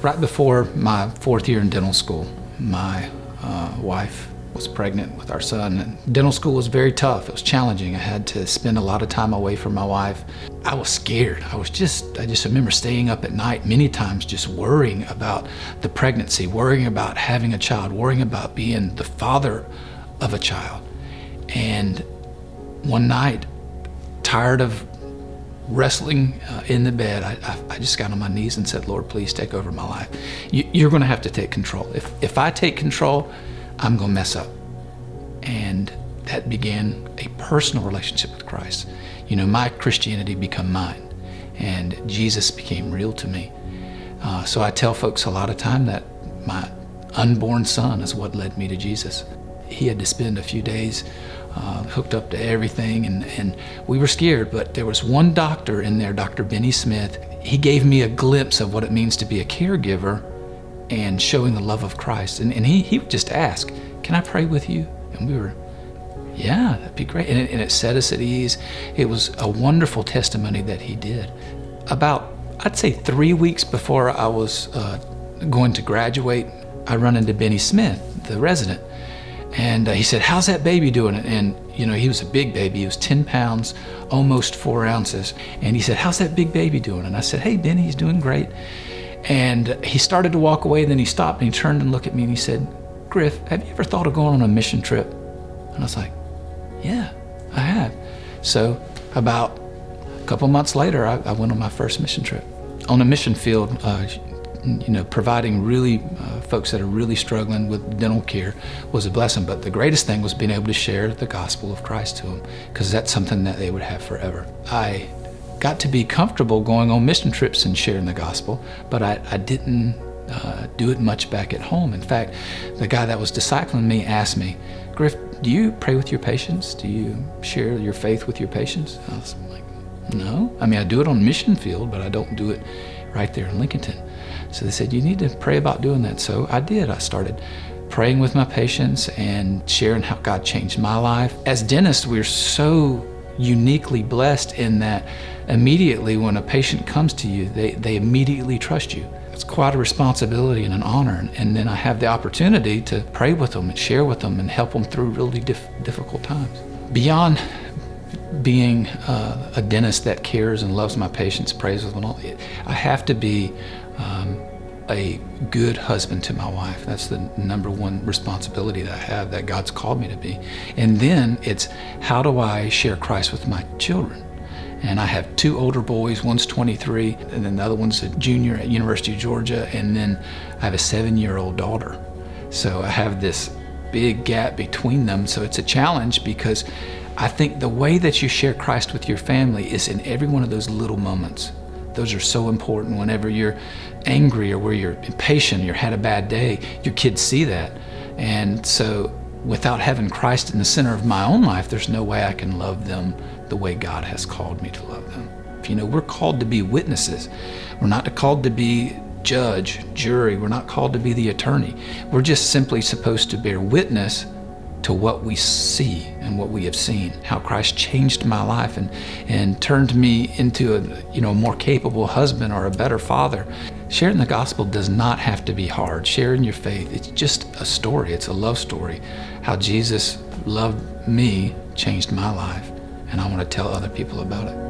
Right before my 4th year in dental school, my wife was pregnant with our son. And dental school was very tough. It was challenging. I had to spend a lot of time away from my wife. I was scared. I just remember staying up at night many times just worrying about the pregnancy, worrying about having a child, worrying about being the father of a child. And one night, tired of wrestling in the bed, I just got on my knees and said, Lord, please take over my life. You're going to have to take control. If I take control, I'm going to mess up. And that began a personal relationship with Christ. You know, my Christianity became mine, and Jesus became real to me. So I tell folks a lot of time that my unborn son is what led me to Jesus. He had to spend a few days hooked up to everything, and we were scared, but there was one doctor in there, Dr. Benny Smith. He gave me a glimpse of what it means to be a caregiver and showing the love of Christ. And he would just ask, can I pray with you? And we were, yeah, that'd be great. And it set us at ease. It was a wonderful testimony that he did. About, I'd say 3 weeks before I was going to graduate, I run into Benny Smith, the resident. And he said, how's that baby doing? And you know, he was a big baby. He was 10 pounds, almost 4 ounces. And he said, how's that big baby doing? And I said, hey, Benny, he's doing great. And he started to walk away, then he stopped and he turned and looked at me and he said, Griff, have you ever thought of going on a mission trip? And I was like, yeah, I have. So about a couple months later, I went on my first mission trip. On a mission field, you know, providing really folks that are really struggling with dental care was a blessing. But the greatest thing was being able to share the gospel of Christ to them, because that's something that they would have forever. I got to be comfortable going on mission trips and sharing the gospel, but I didn't do it much back at home. In fact, the guy that was discipling me asked me, Griff, do you pray with your patients? Do you share your faith with your patients? I was like, no. I mean, I do it on mission field, but I don't do it right there in Lincolnton. So they said, you need to pray about doing that. So I did. I started praying with my patients and sharing how God changed my life. As dentists, we're so uniquely blessed in that immediately when a patient comes to you, they immediately trust you. It's quite a responsibility and an honor. And then I have the opportunity to pray with them and share with them and help them through really difficult times. Beyond being a dentist that cares and loves my patients, prays with them, I have to be a good husband to my wife. That's the number one responsibility that I have, that God's called me to be. And then it's, how do I share Christ with my children? And I have 2 older boys, one's 23, and then the other one's a junior at University of Georgia, and then I have a 7-year-old daughter. So I have this big gap between them, so it's a challenge, because I think the way that you share Christ with your family is in every one of those little moments. Those are so important. Whenever you're angry or where you're impatient, or you had a bad day, your kids see that. And so without having Christ in the center of my own life, there's no way I can love them the way God has called me to love them. You know, we're called to be witnesses. We're not called to be judge, jury. We're not called to be the attorney. We're just simply supposed to bear witness to what we see and what we have seen, how Christ changed my life and turned me into a more capable husband or a better father. Sharing the gospel does not have to be hard. Sharing your faith, it's just a story. It's a love story. How Jesus loved me changed my life, and I want to tell other people about it.